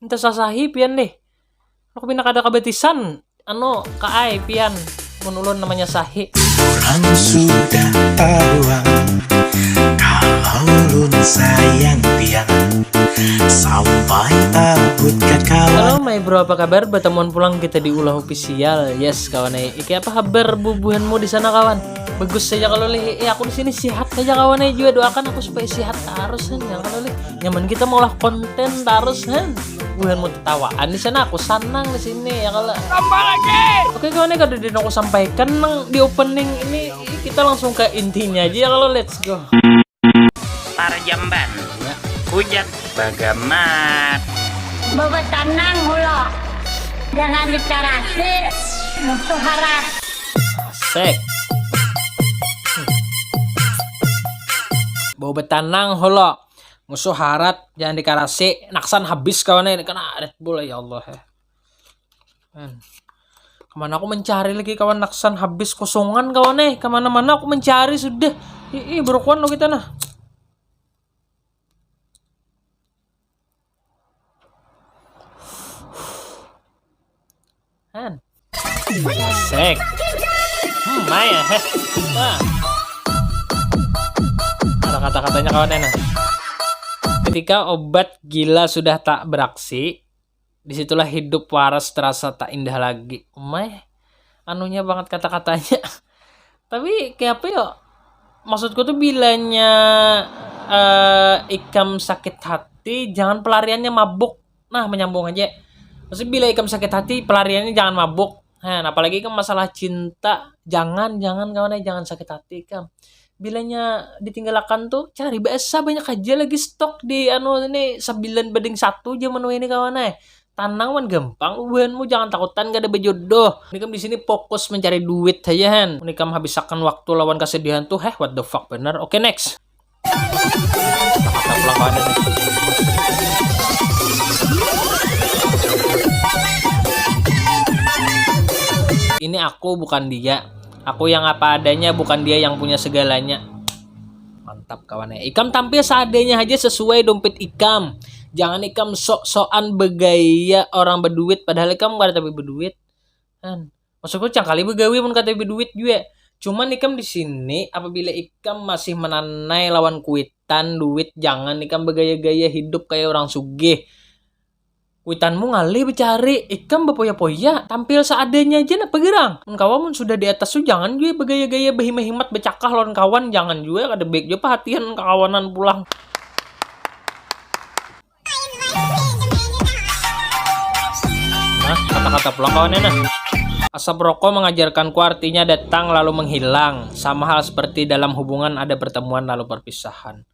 Minta sasahi pian deh. Aku pinakada kabetisan. Kaai pian. Menulun namanya sahi. Orang sudah tahuan kalau ulun sayang dia sampai abut ke Halo kawan. my bro, apa kabar? Bertemuan pulang kita di Ulah Official. Yes kawan, iki apa kabar bubuhanmu di sana kawan? Bagus saja kalau aku di sini sehat saja kawan. Juga doakan aku supaya sehat terus kan. Ya kalau nyaman kita mau lah konten terus kan. Buhanmu tertawaan di sana, aku senang di sini ya kalau. Tambah lagi. Oke kawan, kalau udah aku sampaikan di opening ini kita langsung ke intinya aja ya kalau, let's go. Para jamban, hujat bagamat. Bawa tenang mulu, jangan dikarasi, musuh haras. Asik. Bawa betanang holo. Musuh harat jangan dikarasi, naksan habis kawan ini kena Red Bull ya Allah ya. Kemana aku mencari lagi kawan, naksan habis kosongan kawan kemana-mana aku mencari sudah. Berukuan lo kita nah. Asik. Maya heh. Ada kata-katanya kawan nah. Ketika obat gila sudah tak beraksi, disitulah hidup waras terasa tak indah lagi. Anunya banget kata-katanya. Tapi kayak apa ya? Maksudku tuh bilanya Ikam sakit hati, jangan pelariannya mabuk. Nah, menyambung aja. Maksudnya bila Ikam sakit hati, pelariannya jangan mabuk. Apalagi kan masalah cinta, jangan kawan jangan sakit hati Ikam. Bilanya ditinggalkan tuh cari biasa banyak aja lagi stok di ini 9-1 zaman ini kawan Tanang man gampang, ubanmu jangan takutan gak ada berjodoh. Ini kan di sini fokus mencari duit aja han. Ini kamu habiskan waktu lawan kesedihan tuh, what the fuck bener. Oke, next. Kata pulang kawan ini. Ini aku bukan dia. Aku yang apa adanya, bukan dia yang punya segalanya. Mantap kawannya. Ikam tampil seadanya aja sesuai dompet Ikam. Jangan Ikam sok-sokan begaya orang berduit padahal Ikam gak ada tapi berduit. Kan. Maksudku cangkali begawi pun kata berduit juga. Cuman Ikam di sini apabila Ikam masih menanai lawan kuitan duit, jangan Ikam begaya-gaya hidup kayak orang sugih. Kuitanmu ngalih becari, Ikam berpoya-poya, tampil seadanya aja nak pegerang. Kawan sudah di atas tuh jangan juga bergaya-gaya berhimat becakah lawan kawan, jangan juga ada baik juga perhatian kawanan pulang. Nah, kata-kata pulang kawannya nah. Asap rokok mengajarkanku artinya datang lalu menghilang. Sama hal seperti dalam hubungan ada pertemuan lalu perpisahan.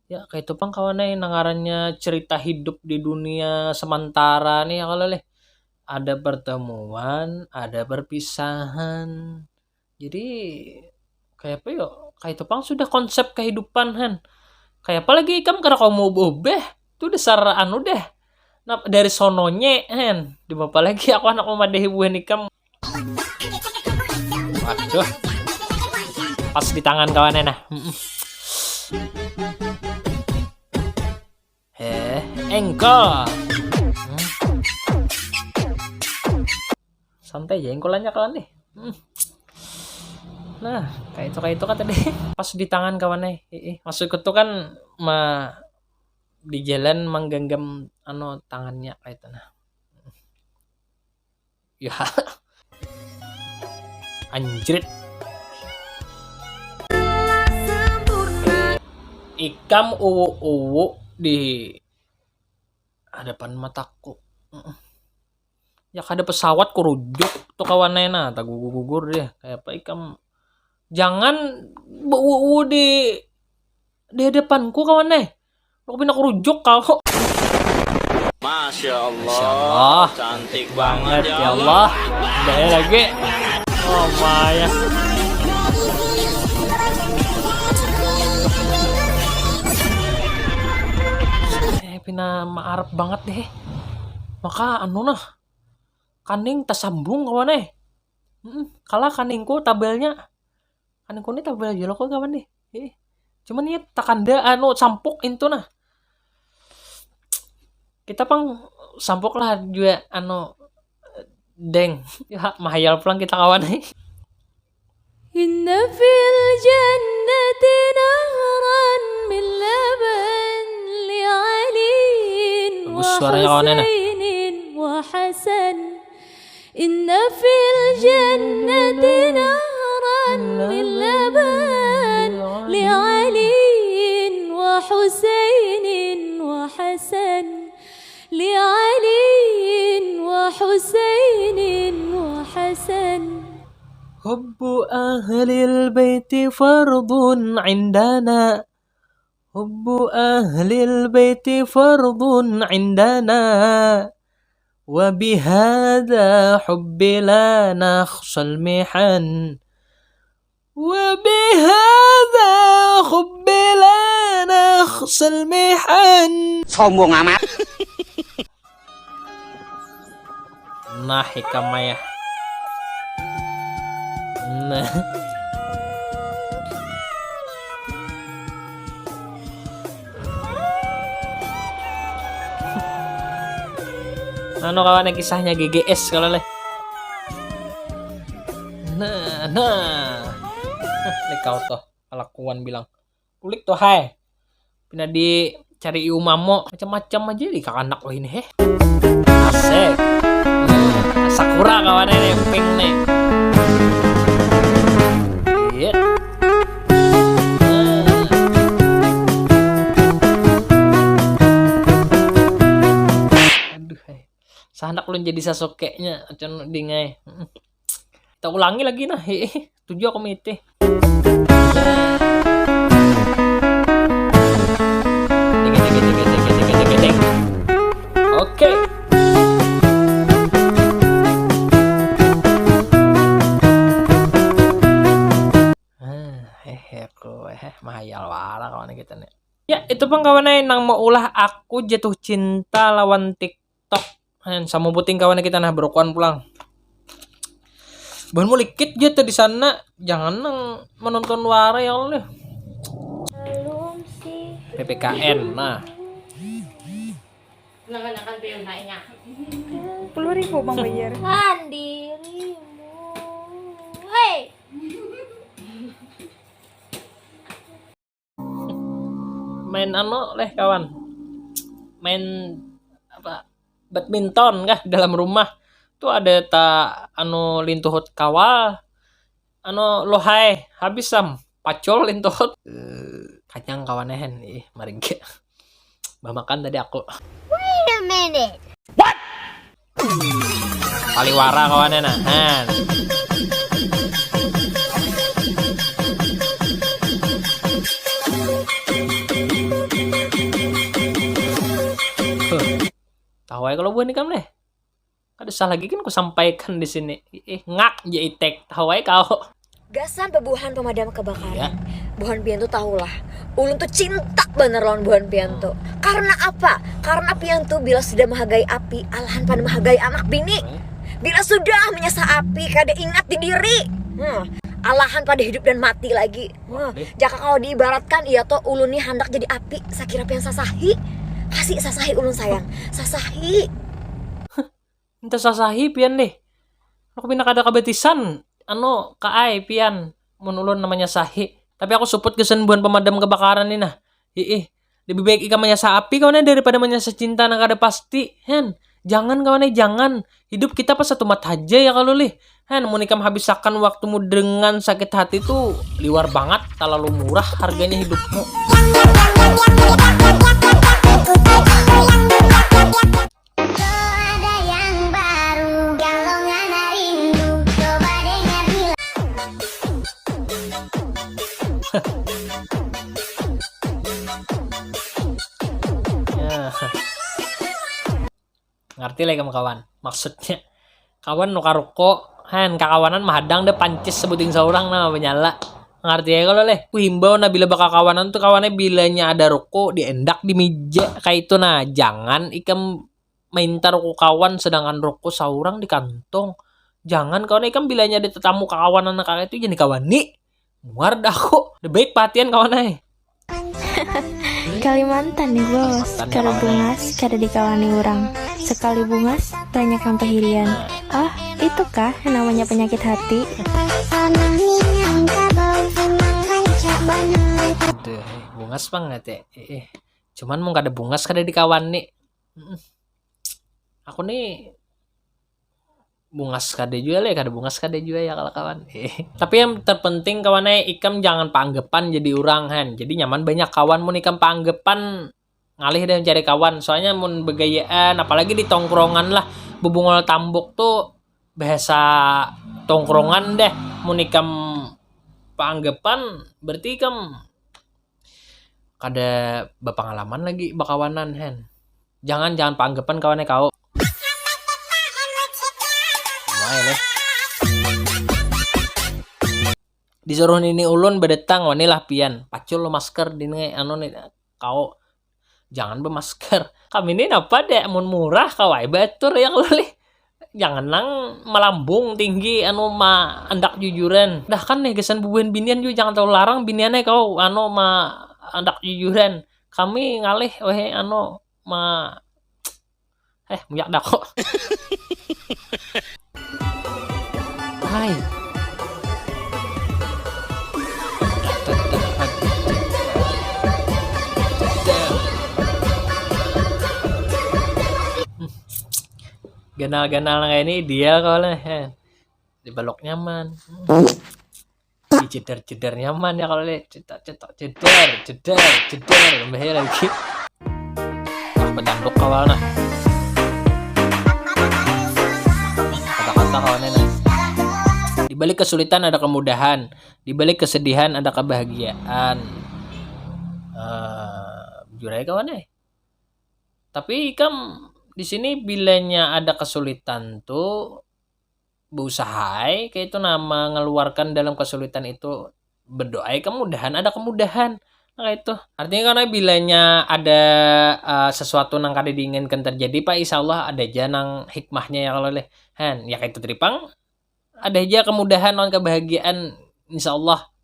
Ya kayak itu pang kawannya nangarannya cerita hidup di dunia sementara nih ya kalau ada pertemuan ada perpisahan, jadi kayak apa ya, kayak itu pang sudah konsep kehidupan han. Kayak apa lagi Ikam karena kamu bobeh itu dasar deh nah, dari sononya han di bapak lagi aku anak memadehi buhan Ikam. Waduh, pas di tangan kawannya nah. Engkol. Santai aja engkolannya kawan deh. Nah, kayak itu kata deh. Pas di tangan kawan maksudku tuh kan di jalan menggenggam tangannya kayak itu nah. Ya. Anjrit. Ikam uwu di hadapan mataku. Ya kada pesawat kurujuk tuh kawannya nah, tak gugur dia. Kayak apa Ikam jangan uwu di hadapanku kawannya. Aku pindah kurujuk kau. Masya Allah, Masya Allah. cantik banget Ya Allah. Udah lagi. Oh Maya. Pina maarap banget deh. Maka nah kaning tersambung kawan kalah kaningku tabelnya. Kaningku ini tabel aja lo kok kawan deh. Cuman ya takanda sampuk itu nah. Kita pang sampok lah juga deng. Ya mahayal pulang kita kawan. إن في الجنة نهرا من لبن لعلي Bagus suaranya kawannya, nah. وحسين وحسن إن في الجنة نهرا من لبن لعلي وحسين وحسن لعلي وحسين وحسن حب أهل البيت فرض عندنا حب أهل البيت فرض عندنا وبهذا حب لا نخشى المحن وبهذا حب لا نخشى المحن. Sombong amat. Nah hikamaya. Nah. Kawan kisahnya GGS kalau leh. Nah. Kau toh kelakuan bilang. Kulik toh hai. Pina dicari umamo macam-macam aja di anak lo ini heh. Asik. Sakura kawannya nemping nih. Iya. Aduh, sanak lu jadi Sasuke-nya acon dingai. Kita ulangi lagi nah. Tujuh komite. Oke. Mahayal wala kawan kita nih. Ya itu pang kawan nang mau ulah aku jatuh cinta lawan TikTok. Sama puting kawan kita nah berokuan pulang. Bahan mau likit jatuh di sana, jangan nang menonton wara ya Allah. PPKN nah. 10.000 Bang bayar. Kan dirimu. Hei. Main leh kawan, main apa badminton kah dalam rumah tuh ada lintuhut kawal lohai habis pacol lintuhut kacang kawanehen mari ge makan tadi aku. Wait a minute. Paliwara kawannya nahan. Tahu ya kalau bukan ikam deh. Ada salah lagi kan aku sampaikan di sini. Ngak jaitek. Tahu ya kau. Gasan pebuhan pemadam kebakaran. Ya. Buhan Pianto tahulah. Ulun tuh cinta bener lawan Buhan Pianto. Karena apa? Karena Pianto bila sudah menghargai api, alahan pada menghargai anak bini. Bila sudah menyasa api, kada ingat di diri. Alahan pada hidup dan mati lagi. Jika kalau diibaratkan, iya toh ulun nih hendak jadi api. Sakira pian sasahi. Kasih sasahi ulun sayang. Sasahi. Entah sasahi pian deh. Aku pindah kada kabetisan. Kaai pian. Mun ulun namanya sahi. Tapi aku support kesembuhan pemadam kebakaran ini nah. Lebih baik ikan menyasa api kawannya daripada menyasa cinta nang kada pasti. Jangan kawannya jangan. Hidup kita pas satu mata aja ya kalau lih. Mun ikam habiskan waktumu dengan sakit hati tuh liwar banget, terlalu murah harganya hidupmu. Ada yang baru, galongan rindu, coba dengar bila. Ya. Ngerti lah kawan. Maksudnya kawan nu karuko kakawanan mahadang deh pancis sebuting seorang nama penyala. Ngerti ya kalau leh ku himbau nah bila bakal kawanan tuh kawannya bilanya ada rokok diendak di meja kayak itu nah jangan ikam minta rokok kawan sedangkan rokok seorang di kantong. Jangan kawan ikam bilanya ada tetamu kawanan kayak itu jadi kawani muar dah kok lebih baik perhatian kawan Kalimantan nih bos, kada bungas, kada dikawani orang. Sekali bungas, banyak yang pehirian. Ah, itukah yang namanya penyakit hati? Aduh, bungas banget ya. Cuman mau gak ada bungas kada di kawan nih. Aku nih bungas kada juga lah, kada bungas kada juga ya kalau kawan. Tapi yang terpenting kawannya ikam jangan paanggepan jadi orang han. Jadi nyaman banyak kawan mun ikam paanggepan ngalih deh mencari kawan. Soalnya mun begayaan apalagi di tongkrongan lah, bebungol tambuk tuh bahasa tongkrongan deh. Mun ikam paanggepan berarti ikam kada berpengalaman lagi bakawanan hen. Jangan paanggepan kawannya kau. Lumayan disuruh nini ulun bedetang wanilah pian pacul lo masker dini anu nih kau jangan bermasker. Kami ini apa deh mun murah kawai batur yang lelih. Jangan nang melambung tinggi anu ma andak jujuran. Dah kan nih gesan bubuhan binian juga jangan terlalu larang biniannya kau anu ma andak jujuran. Kami ngalih weh anu ma muyak dah kok. Hai. Ganal-ganal kayak ini dia kalau dibalok nyaman, diceder nyaman ya kalau cetak ceder bahaya lagi. Pedanduk kawan nah. Kata-kata kawannya nah. Di balik kesulitan ada kemudahan, di balik kesedihan ada kebahagiaan. Jujur aja kawan Tapi kam di sini bilanya ada kesulitan tuh berusaha kayak itu nama ngeluarkan dalam kesulitan itu berdoa kemudahan ada kemudahan. Nah itu artinya karena bilanya ada sesuatu yang kada diinginkan terjadi pak insya Allah ada aja nang hikmahnya ya kalau leh han ya kayak itu teripang ada aja kemudahan non kebahagiaan insya Allah.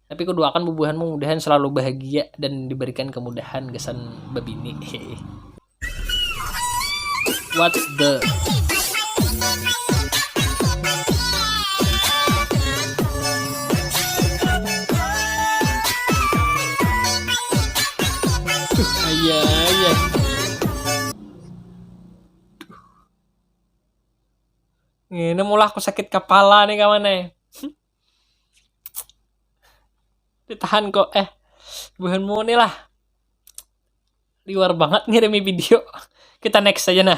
Tapi kudoakan bubuhanmu mudahan selalu bahagia dan diberikan kemudahan gesan babini. What's the Ayah. Ini mulai aku sakit kepala nih kawan Ditahan kok buhanmu nih lah. Liwar banget ngirimi video. Kita next aja nah.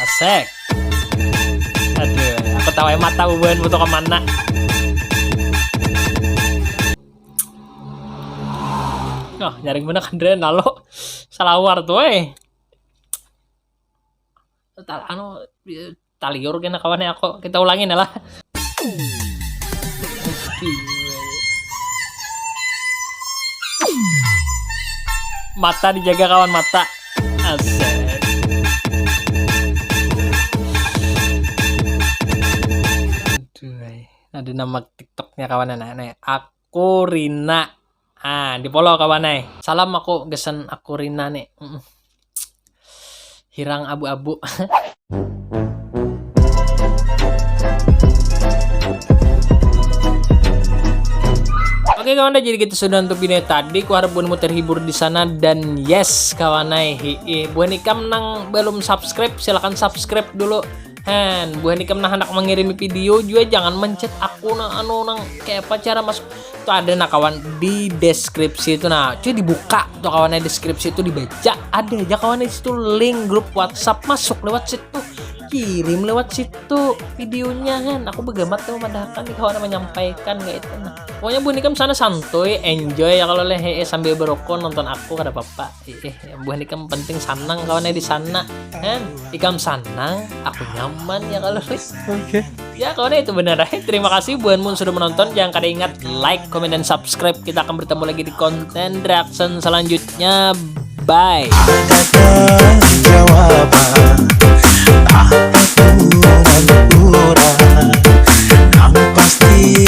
Asek. Aduh, aku tahu mata bubuhan butuh kemana. Oh, nyaring bener kan Dren nalo. Salawar tuh taliur kena kawannya aku. Kita ulangin lah. Mata dijaga kawan mata. Asik. Aduh, ada nama TikToknya kawan anak aku Rina. Di follow kawan Salam aku gesen aku Rina nih. Hirang abu-abu. Oke kawan jadi gitu sudah untuk video tadi. Ku harap buanmu terhibur di sana dan yes kawan buan ikam nang belum subscribe silahkan subscribe dulu. Buan ikam nang hendak mengirimi video juga jangan mencet aku nang kayak apa cara masuk. Tuh ada nah kawan di deskripsi itu nah cuy dibuka tuh kawan deskripsi itu dibaca ada aja kawan di situ link grup WhatsApp masuk lewat situ. Kirim lewat situ videonya aku begamat tuh memandangkan nih kawan menyampaikan kayak itu nah. Pokoknya Bu Nikam sana santuy enjoy ya kalau leh sambil berokok nonton aku kada apa-apa. Bu Nikam penting sanang kawannya di sana ikam sanang aku nyaman ya kalau Oke. Ya kawannya itu benar terima kasih buanmu sudah menonton jangan kada ingat like comment dan subscribe kita akan bertemu lagi di konten reaction selanjutnya bye. Jawaban tak tentu orang yang pasti